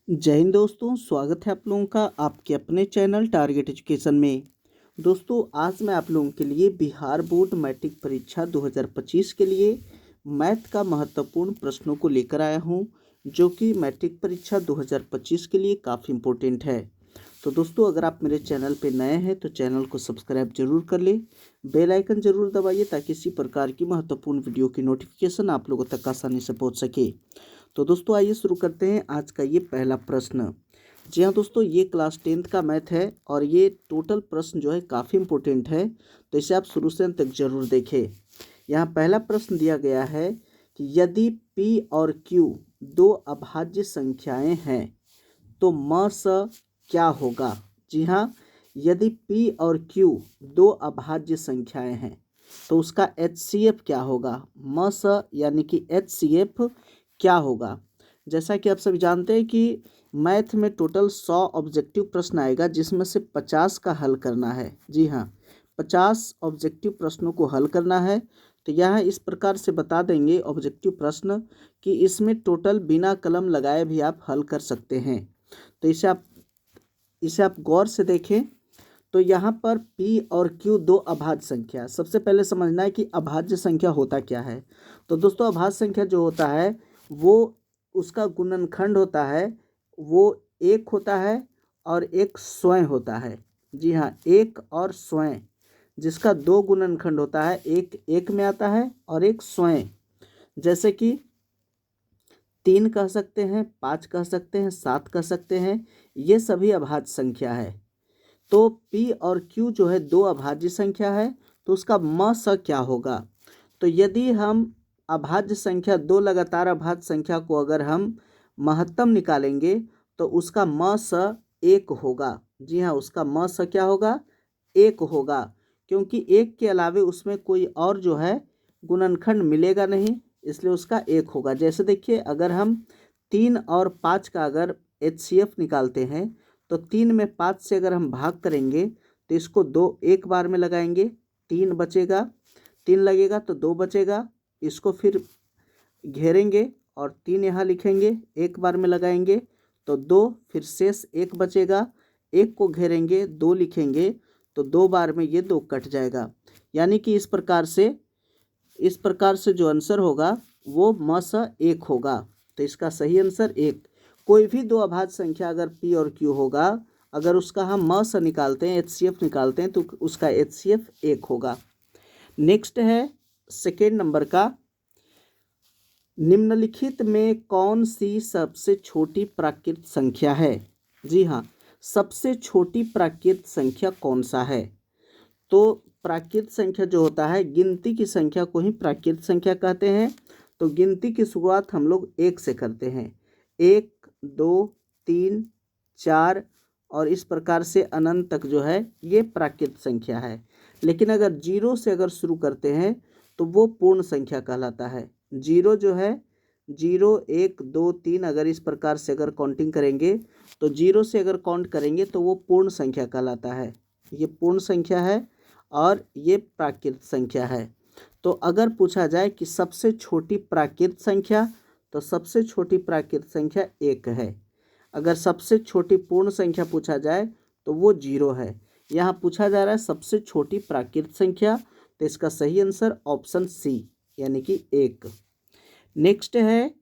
जय हिंद दोस्तों, स्वागत है आप लोगों का आपके अपने चैनल टारगेट एजुकेशन में। दोस्तों, आज मैं आप लोगों के लिए बिहार बोर्ड मैट्रिक परीक्षा 2025 के लिए मैथ का महत्वपूर्ण प्रश्नों को लेकर आया हूं, जो कि मैट्रिक परीक्षा 2025 के लिए काफ़ी इम्पोर्टेंट है। तो दोस्तों, अगर आप मेरे चैनल पर नए हैं तो चैनल को सब्सक्राइब जरूर कर लें, बेल आइकन जरूर दबाइए ताकि इसी प्रकार की महत्वपूर्ण वीडियो की नोटिफिकेशन आप लोगों तक आसानी से पहुँच सके। तो दोस्तों, आइए शुरू करते हैं आज का ये पहला प्रश्न। जी हाँ दोस्तों, ये क्लास 10th का मैथ है और ये टोटल प्रश्न जो है काफ़ी इम्पोर्टेंट है, तो इसे आप शुरू से अंत तक जरूर देखें। यहाँ पहला प्रश्न दिया गया है कि यदि P और Q दो अभाज्य संख्याएं हैं तो म स क्या होगा। जी हाँ, यदि P और Q दो अभाज्य संख्याएं हैं तो उसका HCF क्या होगा। म स यानी कि HCF क्या होगा। जैसा कि आप सभी जानते हैं कि मैथ में टोटल 100 ऑब्जेक्टिव प्रश्न आएगा, जिसमें से 50 का हल करना है। जी हाँ, 50 ऑब्जेक्टिव प्रश्नों को हल करना है। तो यह इस प्रकार से बता देंगे ऑब्जेक्टिव प्रश्न कि इसमें टोटल बिना कलम लगाए भी आप हल कर सकते हैं। तो इसे आप गौर से देखें। तो यहाँ पर P और Q दो अभाज्य संख्या, सबसे पहले समझना है कि अभाज्य संख्या होता क्या है। तो दोस्तों, अभाज्य संख्या जो होता है वो उसका गुणनखंड होता है, वो एक होता है और एक स्वयं होता है। जी हाँ, एक और स्वयं, जिसका दो गुणनखंड होता है, एक एक में आता है और एक स्वयं। जैसे कि 3 कह सकते हैं, 5 कह सकते हैं, 7 कह सकते हैं, ये सभी अभाज्य संख्या है। तो P और Q जो है दो अभाज्य संख्या है, तो उसका म स क्या होगा। तो यदि हम अभाज्य संख्या, दो लगातार अभाज्य संख्या को अगर हम महत्तम निकालेंगे तो उसका म स 1 होगा। जी हाँ, उसका म स क्या होगा, 1 होगा, क्योंकि 1 के अलावे उसमें कोई और जो है गुणनखंड मिलेगा नहीं, इसलिए उसका 1 होगा। जैसे देखिए, अगर हम 3 और 5 का अगर HCF निकालते हैं तो 3 में 5 से अगर हम भाग करेंगे तो इसको दो एक बार में लगाएंगे, 3 बचेगा, 3 लगेगा तो 2 बचेगा, इसको फिर घेरेंगे और 3 यहाँ लिखेंगे, एक बार में लगाएंगे तो 2, फिर शेष 1 बचेगा, 1 को घेरेंगे, 2 लिखेंगे तो 2 बार में ये 2 कट जाएगा। यानी कि इस प्रकार से जो आंसर होगा वो म स 1 होगा। तो इसका सही आंसर 1। कोई भी दो अभाज्य संख्या अगर P और Q होगा, अगर उसका हम म स निकालते हैं, HCF निकालते हैं, तो उसका HCF 1 होगा। नेक्स्ट है सेकेंड नंबर का, निम्नलिखित में कौन सी सबसे छोटी प्राकृत संख्या है। जी हाँ, सबसे छोटी प्राकृत संख्या कौन सा है। तो प्राकृत संख्या जो होता है, गिनती की संख्या को ही प्राकृत संख्या कहते हैं। तो गिनती की शुरुआत हम लोग 1 से करते हैं, 1, 2, 3, 4 और इस प्रकार से अनंत तक जो है ये प्राकृत संख्या है। लेकिन अगर 0 से अगर शुरू करते हैं तो वो पूर्ण संख्या कहलाता है। 0 जो है, 0, 1, 2, 3 अगर इस प्रकार से अगर काउंटिंग करेंगे तो 0 से अगर काउंट करेंगे तो वो पूर्ण संख्या कहलाता है। ये पूर्ण संख्या है और ये प्राकृत संख्या है। तो अगर पूछा जाए कि सबसे छोटी प्राकृत संख्या, तो सबसे छोटी प्राकृत संख्या 1 है। अगर सबसे छोटी पूर्ण संख्या पूछा जाए तो वो 0 है। यहाँ पूछा जा रहा है सबसे छोटी प्राकृत संख्या, तो इसका सही आंसर ऑप्शन सी यानी कि 1। नेक्स्ट है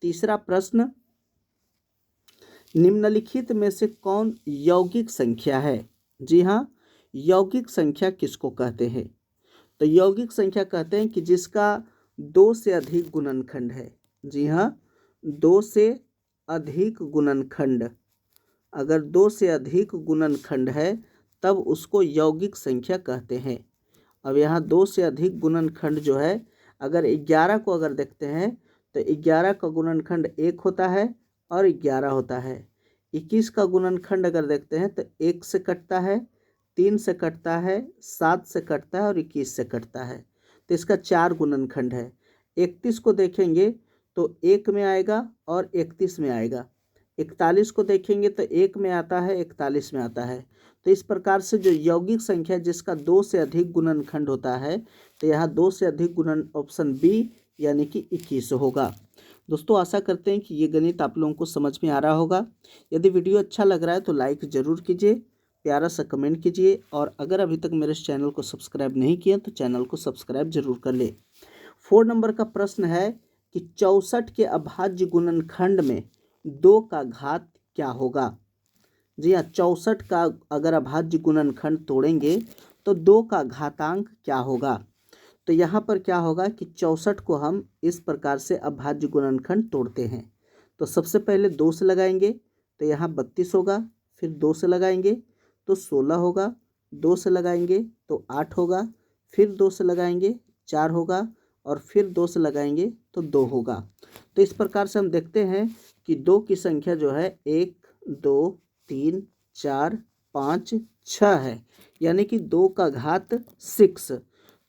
तीसरा प्रश्न, निम्नलिखित में से कौन यौगिक संख्या है। जी हाँ, यौगिक संख्या किसको कहते हैं। तो यौगिक संख्या कहते हैं कि जिसका 2 से अधिक गुणनखंड है। जी हाँ, 2 से अधिक गुणनखंड, अगर 2 से अधिक गुणनखंड है तब उसको यौगिक संख्या कहते हैं। अब यहाँ 2 से अधिक गुणनखंड जो है, अगर 11 को अगर देखते हैं तो 11 का गुणनखंड 1 होता है और 11 होता है। 21 का गुणनखंड अगर देखते हैं तो 1 से कटता है, 3 से कटता है, 7 से कटता है और 21 से कटता है। तो इसका 4 गुणनखंड है। 31 को देखेंगे तो 1 में आएगा और 31 में आएगा। 41 को देखेंगे तो 1 में आता है, 41 में आता है। तो इस प्रकार से जो यौगिक संख्या जिसका 2 से अधिक गुणनखंड होता है, तो यहाँ 2 से अधिक गुणन ऑप्शन बी यानी कि 21 होगा। दोस्तों आशा करते हैं कि ये गणित आप लोगों को समझ में आ रहा होगा। यदि वीडियो अच्छा लग रहा है तो लाइक ज़रूर कीजिए, प्यारा सा कमेंट कीजिए और अगर अभी तक मेरे इस चैनल को सब्सक्राइब नहीं किया तो चैनल को सब्सक्राइब जरूर कर ले। 4 नंबर का प्रश्न है कि 64 के अभाज्य गुणनखंड में 2 का घात क्या होगा। जी हाँ, 64 का अगर अभाज्य गुणनखंड तोड़ेंगे तो 2 का घातांक क्या होगा। तो यहाँ पर क्या होगा कि 64 को हम इस प्रकार से अभाज्य गुणनखंड तोड़ते हैं। तो सबसे पहले 2 से लगाएंगे तो यहाँ 32 होगा, फिर 2 से लगाएंगे तो 16 होगा, 2 से लगाएंगे तो 8 होगा, फिर 2 से लगाएंगे 4 होगा और फिर 2 से लगाएंगे तो 2 होगा। तो इस प्रकार से हम देखते हैं कि 2 की संख्या जो है 1 2 3 4 5 6 है, यानी कि 2 का घात 6।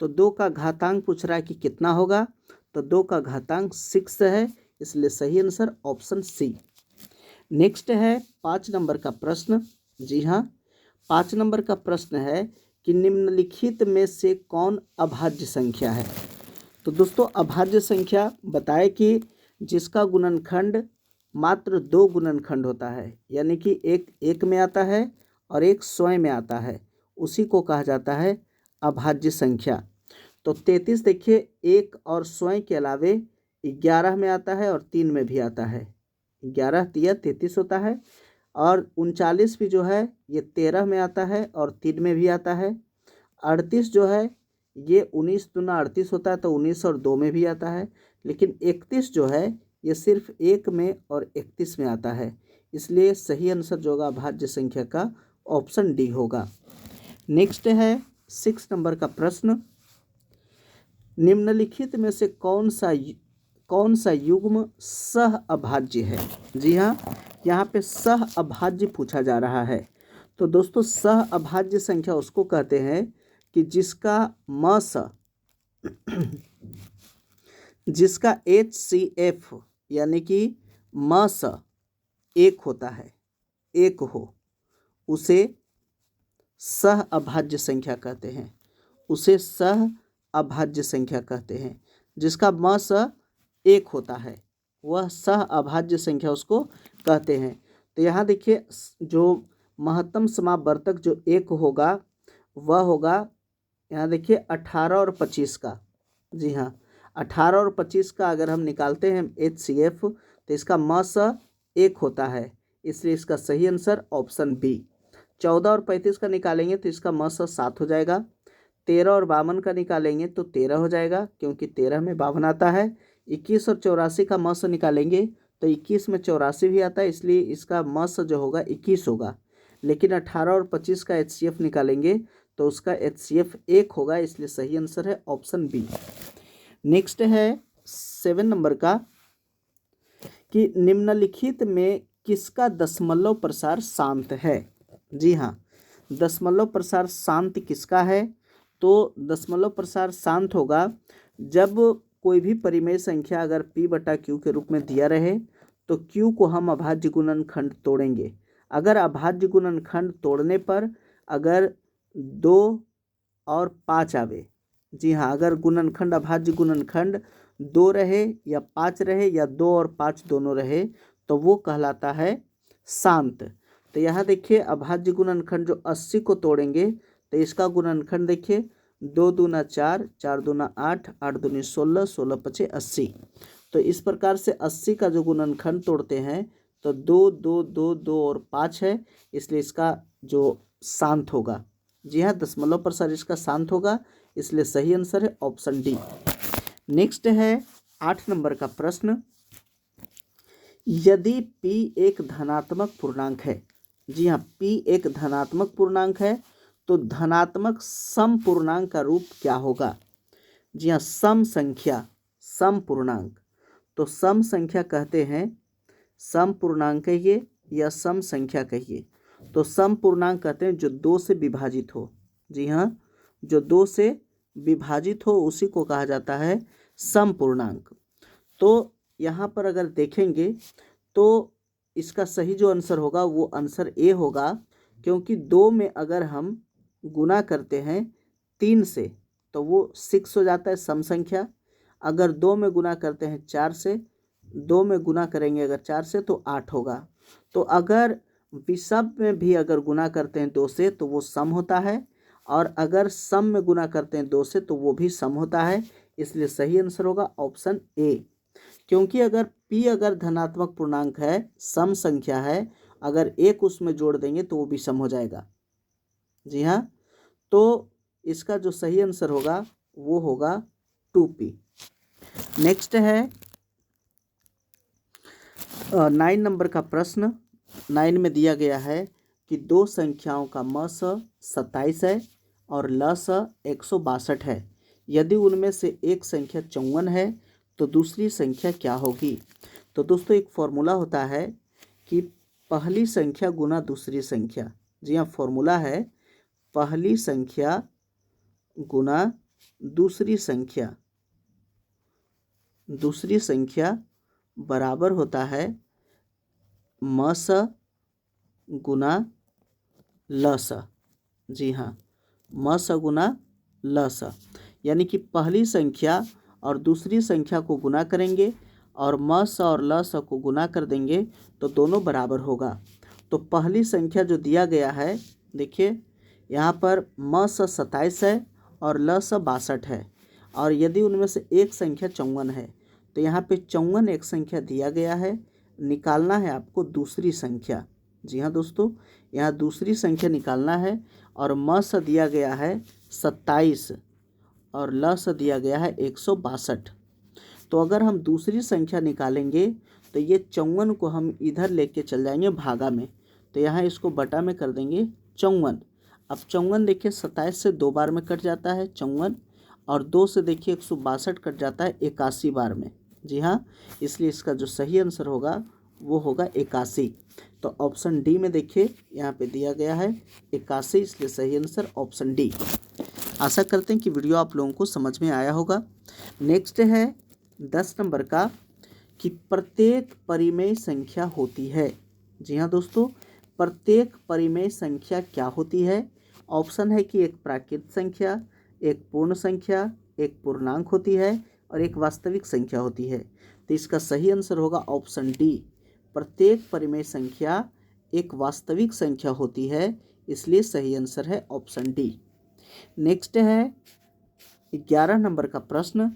तो 2 का घातांक पूछ रहा है कि कितना होगा, तो 2 का घातांक 6 है, इसलिए सही आंसर ऑप्शन सी। नेक्स्ट है 5 नंबर का प्रश्न। जी हाँ, 5 नंबर का प्रश्न है कि निम्नलिखित में से कौन अभाज्य संख्या है। तो दोस्तों अभाज्य संख्या बताए कि जिसका गुणनखंड मात्र 2 गुणनखंड होता है, यानी कि एक में आता है और एक स्वयं में आता है, उसी को कहा जाता है अभाज्य संख्या। तो 33 देखिए एक और स्वयं के अलावे 11 में आता है और 3 में भी आता है। 11 तिया 33 होता है और 39 भी जो है ये 13 में आता है और 3 में भी आता है। 38 जो है ये 19 दूना 38 होता है, तो 19 और 2 में भी आता है। लेकिन 31 जो है ये सिर्फ 1 में और 31 में आता है, इसलिए सही आंसर जो होगा अभाज्य संख्या का ऑप्शन डी होगा। नेक्स्ट है 6 नंबर का प्रश्न। निम्नलिखित में से कौन सा युग्म सह अभाज्य है। जी हाँ, यहाँ पे सह अभाज्य पूछा जा रहा है। तो दोस्तों सह अभाज्य संख्या उसको कहते हैं कि जिसका HCF यानी कि मस एक होता है, एक हो, उसे सह अभाज्य संख्या कहते हैं, उसे सह अभाज्य संख्या कहते हैं। जिसका मस एक होता है वह सह अभाज्य संख्या उसको कहते हैं। तो यहाँ देखिए जो महत्तम समावर्तक जो एक होगा वह होगा, यहाँ देखिए 18 और 25 का। जी हाँ, 18 और 25 का अगर हम निकालते हैं HCF तो इसका मस एक होता है, इसलिए इसका सही आंसर ऑप्शन बी। 14 और 35 का निकालेंगे तो इसका मस 7 हो जाएगा। 13 और 52 का निकालेंगे तो 13 हो जाएगा, क्योंकि 13 में 52 आता है। 21 और 84 का मस निकालेंगे तो 21 में 84 भी आता है, इसलिए इसका मस जो होगा 21 होगा। लेकिन 18 और 25 का HCF निकालेंगे तो उसका HCF 1 होगा, इसलिए सही आंसर है ऑप्शन बी। नेक्स्ट है 7 नंबर का कि निम्नलिखित में किसका दशमलव प्रसार शांत है। जी हाँ, दशमलव प्रसार शांत किसका है। तो दशमलव प्रसार शांत होगा जब कोई भी परिमेय संख्या अगर P/Q के रूप में दिया रहे तो Q को हम अभाज्य गुणनखंड तोड़ेंगे। अगर अभाज्य गुणनखंड तोड़ने पर अगर 2 और 5 आवे, जी हाँ, अगर गुणनखंड अभाज्य गुणनखंड 2 रहे या 5 रहे या 2 और 5 दोनों रहे तो वो कहलाता है शांत। तो यहाँ देखिए अभाज्य गुणनखंड जो 80 को तोड़ेंगे तो इसका गुणनखंड देखिए 2 दूना 4, 4 दूना 8, 8 दूनी 16, 16 पचे 80। तो इस प्रकार से 80 का जो गुणनखंड तोड़ते हैं तो 2 2 2 2 और 5 है, इसलिए इसका जो शांत होगा, जी हाँ, दशमलव प्रसार इसका शांत होगा, इसलिए सही आंसर है ऑप्शन डी। नेक्स्ट है 8 नंबर का प्रश्न। यदि P एक धनात्मक पूर्णांक है, जी हाँ, P एक धनात्मक पूर्णांक है तो धनात्मक सम पूर्णांक का रूप क्या होगा। जी हाँ, सम संख्या, सम पूर्णांक। तो सम संख्या कहते हैं, सम पूर्णांक कहिए या सम संख्या कहिए। तो सम पूर्णांक कहते हैं जो 2 से विभाजित हो। जी हाँ, जो 2 से विभाजित हो उसी को कहा जाता है सम पूर्णांक। तो यहाँ पर अगर देखेंगे तो इसका सही जो आंसर होगा वो आंसर ए होगा, क्योंकि 2 में अगर हम गुना करते हैं 3 से तो वो 6 हो जाता है सम संख्या। अगर 2 में गुना करते हैं 4 से 2 में गुना करेंगे अगर 4 से तो 8 होगा। तो अगर विषम में भी अगर गुना करते हैं 2 से तो वो सम होता है, और अगर सम में गुना करते हैं 2 से तो वो भी सम होता है। इसलिए सही आंसर होगा ऑप्शन ए। क्योंकि अगर p अगर धनात्मक पूर्णांक है, सम संख्या है, अगर एक उसमें जोड़ देंगे तो वो भी सम हो जाएगा। जी हाँ, तो इसका जो सही आंसर होगा वो होगा 2p। नेक्स्ट है 9 नंबर का प्रश्न। 9 में दिया गया है कि दो संख्याओं का मस 27 है और लस 162 है। यदि उनमें से एक संख्या 54 है तो दूसरी संख्या क्या होगी। तो दोस्तों एक फॉर्मूला होता है कि पहली संख्या गुना दूसरी संख्या। जी हाँ, फॉर्मूला है पहली संख्या गुना दूसरी संख्या। दूसरी संख्या बराबर होता है मस गुना लस। जी हाँ, मस गुना लस, यानी कि पहली संख्या और दूसरी संख्या को गुना करेंगे और मस और लस को गुना कर देंगे तो दोनों बराबर होगा। तो पहली संख्या जो दिया गया है, देखिए यहाँ पर मस 27 है और लस 62 है, और यदि उनमें से एक संख्या 54 है तो यहाँ पे 54 एक संख्या दिया गया है, निकालना है आपको दूसरी संख्या। जी हाँ दोस्तों, यहाँ दूसरी संख्या निकालना है, और मस दिया गया है 27 और लस दिया गया है 162। तो अगर हम दूसरी संख्या निकालेंगे तो ये 54 को हम इधर लेके चल जाएंगे भागा में, तो यहाँ इसको बटा में कर देंगे 54। अब 54 देखिए 27 से 2 बार में कट जाता है 54, और 2 से देखिए 162 कट जाता है 81 बार में। जी हाँ, इसलिए इसका जो सही आंसर होगा वो होगा 81। तो ऑप्शन डी में देखिए यहाँ पे दिया गया है 81, इसलिए सही आंसर ऑप्शन डी। आशा करते हैं कि वीडियो आप लोगों को समझ में आया होगा। नेक्स्ट है 10 नंबर का कि प्रत्येक परिमेय संख्या होती है। जी हाँ दोस्तों, प्रत्येक परिमेय संख्या क्या होती है। ऑप्शन है कि एक प्राकृत संख्या, एक पूर्ण संख्या, एक पूर्णांक होती है और एक वास्तविक संख्या होती है। तो इसका सही आंसर होगा ऑप्शन डी, प्रत्येक परिमेय संख्या एक वास्तविक संख्या होती है, इसलिए सही आंसर है ऑप्शन डी। नेक्स्ट है 11 नंबर का प्रश्न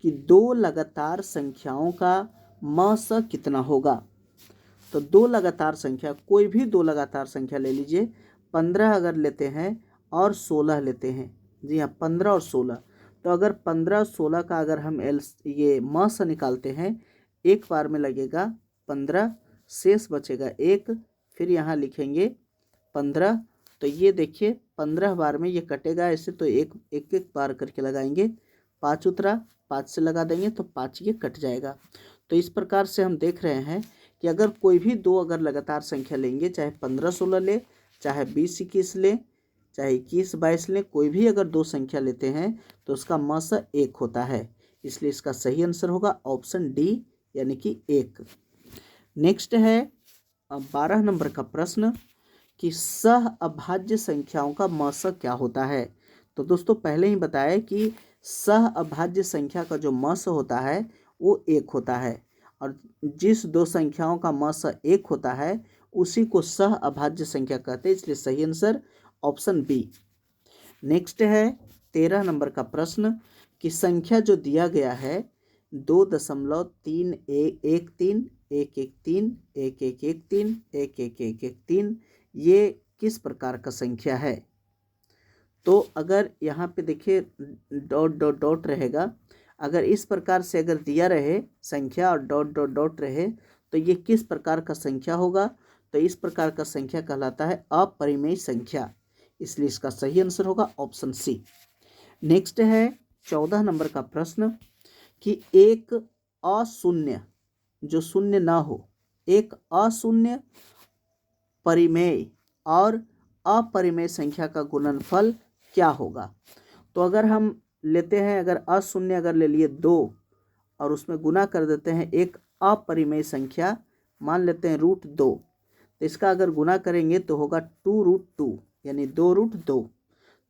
कि दो लगातार संख्याओं का मस कितना होगा। तो दो लगातार संख्या, कोई भी दो लगातार संख्या ले लीजिए, 15 अगर लेते हैं और 16 लेते हैं। जी हाँ, 15 और 16, तो अगर 15 और 16 का अगर हम ये मस निकालते हैं, एक बार में लगेगा 15, शेष बचेगा 1, फिर यहाँ लिखेंगे 15, तो ये देखिए 15 बार में ये कटेगा ऐसे, तो एक एक बार करके लगाएंगे, 5 उतरा, 5 से लगा देंगे तो 5 ये कट जाएगा। तो इस प्रकार से हम देख रहे हैं कि अगर कोई भी दो अगर लगातार संख्या लेंगे, चाहे 15-16 ले, चाहे 20-21 ले, चाहे 21-22 ले, कोई भी अगर दो संख्या लेते हैं तो उसका मस 1 होता है, इसलिए इसका सही आंसर होगा ऑप्शन डी, यानी कि 1। नेक्स्ट है 12 नंबर का प्रश्न कि सह अभाज्य संख्याओं का मस क्या होता है। तो दोस्तों पहले ही बताया कि सह अभाज्य संख्या का जो मस होता है वो 1 होता है, और जिस दो संख्याओं का मस 1 होता है उसी को सह अभाज्य संख्या कहते हैं, इसलिए सही आंसर ऑप्शन बी। नेक्स्ट है 13 नंबर का प्रश्न कि संख्या जो दिया गया है 2.3113 11131 1113 11113, ये किस प्रकार का संख्या है। तो अगर यहाँ पे देखिए डॉट डॉट डॉट रहेगा, अगर इस प्रकार से अगर दिया रहे संख्या और डॉट डॉट डॉट रहे तो ये किस प्रकार का संख्या होगा। तो इस प्रकार का संख्या कहलाता है अपरिमेय संख्या, इसलिए इसका सही आंसर होगा ऑप्शन सी। नेक्स्ट है 14 नंबर का प्रश्न कि एक अशून्य, जो शून्य ना हो, एक अशून्य परिमेय और अपरिमेय संख्या का गुणनफल क्या होगा। तो अगर हम लेते हैं, अगर अशून्य अगर ले लिए 2 और उसमें गुना कर देते हैं एक अपरिमेय संख्या, मान लेते हैं √2, तो इसका अगर गुना करेंगे तो होगा 2√2, यानी 2√2।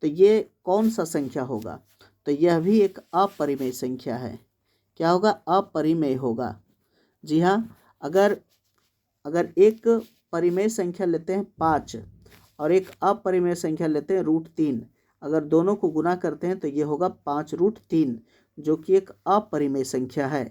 तो ये कौन सा संख्या होगा। तो यह भी एक अपरिमेय संख्या है। क्या होगा, अपरिमेय होगा। जी हाँ, अगर अगर एक परिमेय संख्या लेते हैं 5 और एक अपरिमेय संख्या लेते हैं √3, अगर दोनों को गुना करते हैं तो ये होगा 5√3, जो कि एक अपरिमेय संख्या है।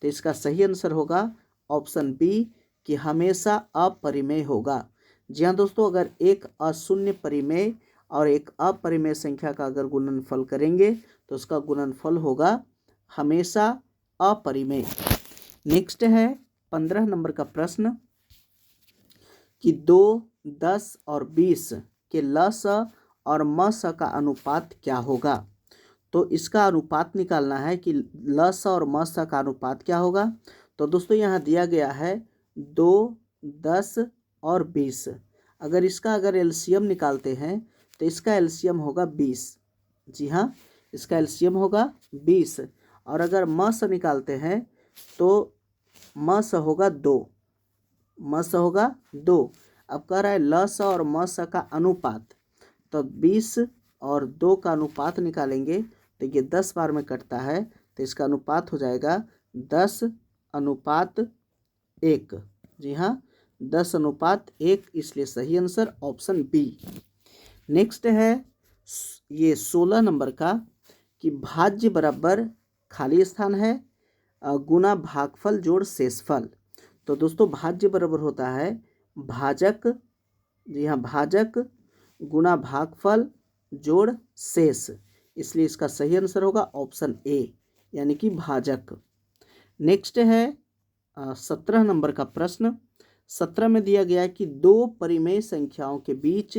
तो इसका सही आंसर होगा ऑप्शन बी कि हमेशा अपरिमेय होगा। जी हाँ दोस्तों, अगर एक अशून्य परिमेय और एक अपरिमेय संख्या का अगर गुणनफल करेंगे तो उसका गुणनफल होगा हमेशा अपरिमेय। नेक्स्ट है 15 नंबर का प्रश्न कि 2, 10 और 20 के लस और मस का अनुपात क्या होगा। तो इसका अनुपात निकालना है कि लस और मस का अनुपात क्या होगा। तो दोस्तों यहाँ दिया गया है 2, 10 और 20। अगर इसका एलसीएम निकालते हैं तो इसका एलसीएम होगा 20। जी हाँ, इसका एलसीएम होगा 20। और अगर मस निकालते हैं तो मस होगा 2। मस होगा 2। अब कह रहा है लस और मस का अनुपात, तो 20 और 2 का अनुपात निकालेंगे तो ये 10 बार में कटता है, तो इसका अनुपात हो जाएगा 10:1। जी हाँ, 10:1, इसलिए सही आंसर ऑप्शन बी। नेक्स्ट है ये 16 नंबर का कि भाज्य बराबर खाली स्थान है गुना भागफल जोड़ शेषफल। तो दोस्तों भाज्य बराबर होता है भाजक, जी हाँ भाजक गुना भागफल जोड़ शेष, इसलिए इसका सही आंसर होगा ऑप्शन ए यानी कि भाजक। नेक्स्ट है 17 नंबर का प्रश्न। 17 में दिया गया है कि 2 परिमेय संख्याओं के बीच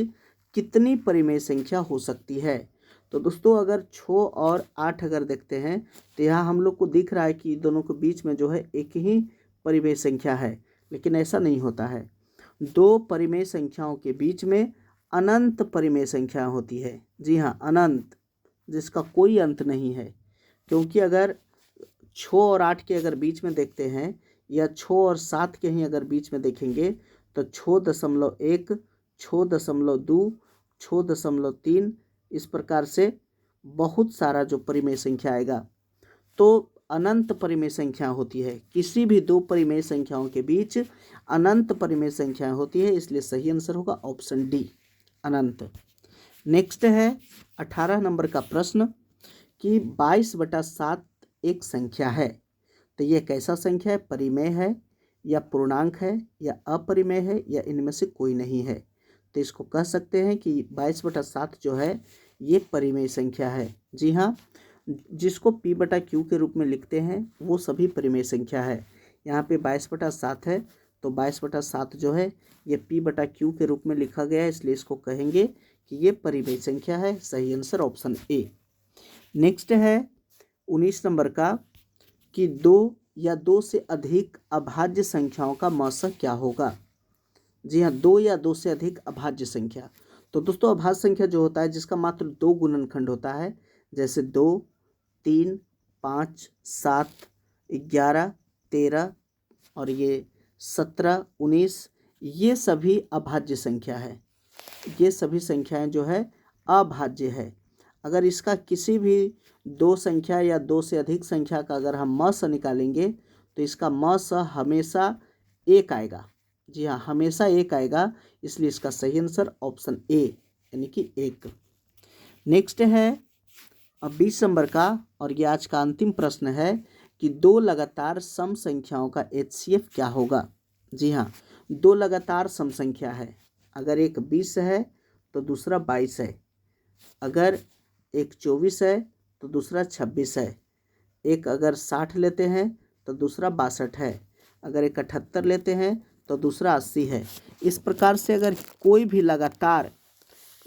कितनी परिमेय संख्या हो सकती है। तो दोस्तों अगर 6 और 8 अगर देखते हैं तो यहाँ हम लोग को दिख रहा है कि दोनों के बीच में जो है एक ही परिमेय संख्या है, लेकिन ऐसा नहीं होता है। 2 परिमेय संख्याओं के बीच में अनंत परिमेय संख्या होती है। जी हाँ, अनंत, जिसका कोई अंत नहीं है। क्योंकि अगर 6 और 8 के अगर बीच में देखते हैं या 6 और 7 के ही अगर बीच में देखेंगे तो 6.1, 6.2, 6.3, इस प्रकार से बहुत सारा जो परिमेय संख्या आएगा। तो अनंत परिमेय संख्या होती है, किसी भी 2 परिमेय संख्याओं के बीच अनंत परिमेय संख्या होती है, इसलिए सही आंसर होगा ऑप्शन डी, अनंत। नेक्स्ट है 18 नंबर का प्रश्न कि 22/7 एक संख्या है, तो यह कैसा संख्या है, परिमेय है या पूर्णांक है या अपरिमेय है या इनमें से कोई नहीं है। तो इसको कह सकते हैं कि 22/7 जो है ये परिमेय संख्या है। जी हाँ, जिसको p/q के रूप में लिखते हैं वो सभी परिमेय संख्या है। यहाँ पे 22/7 है, तो 22/7 जो है ये p/q के रूप में लिखा गया है, इसलिए इसको कहेंगे कि ये परिमेय संख्या है। सही आंसर ऑप्शन ए। नेक्स्ट है 19 नंबर का कि 2 या 2 से अधिक अभाज्य संख्याओं का मौसक क्या होगा। जी हाँ, 2 या 2 से अधिक अभाज्य संख्या। तो दोस्तों अभाज्य संख्या जो होता है जिसका मात्र 2 गुणनखंड होता है, जैसे 2, 3, 5, 7, 11, 13 और ये 17, 19, ये सभी अभाज्य संख्या है। ये सभी संख्याएं जो है अभाज्य है। अगर इसका किसी भी 2 संख्या या 2 से अधिक संख्या का अगर हम मस निकालेंगे तो इसका मस हमेशा 1 आएगा। जी हाँ, हमेशा 1 आएगा, इसलिए इसका सही आंसर ऑप्शन ए यानी कि 1। नेक्स्ट है 20 नंबर का और ये आज का अंतिम प्रश्न है कि 2 लगातार सम संख्याओं का HCF क्या होगा। जी हाँ, 2 लगातार सम संख्या है, अगर एक 20 है तो दूसरा 22 है, अगर एक 24 है तो दूसरा 26 है, एक अगर 60 लेते हैं तो दूसरा 62 है, अगर एक 78 लेते हैं तो दूसरा 80 है। इस प्रकार से अगर कोई भी लगातार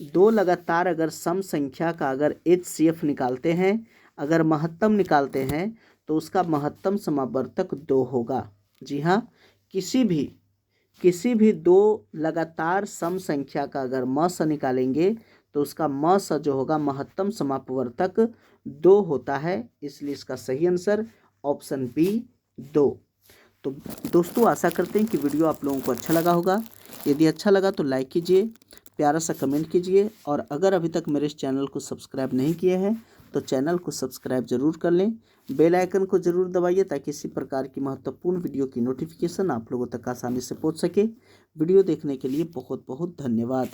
2 लगातार अगर सम संख्या का अगर HCF निकालते हैं, अगर महत्तम निकालते हैं तो उसका महत्तम समावर्तक 2 होगा। जी हाँ, किसी भी 2 लगातार सम संख्या का अगर मस निकालेंगे तो उसका मस जो होगा महत्तम समापवर्तक 2 होता है, इसलिए इसका सही आंसर ऑप्शन बी 2। तो दोस्तों आशा करते हैं कि वीडियो आप लोगों को अच्छा लगा होगा। यदि अच्छा लगा तो लाइक कीजिए, प्यारा सा कमेंट कीजिए, और अगर अभी तक मेरे इस चैनल को सब्सक्राइब नहीं किए हैं तो चैनल को सब्सक्राइब ज़रूर कर लें। बेल आइकन को जरूर दबाइए ताकि इसी प्रकार की महत्वपूर्ण वीडियो की नोटिफिकेशन आप लोगों तक आसानी से पहुंच सके। वीडियो देखने के लिए बहुत बहुत धन्यवाद।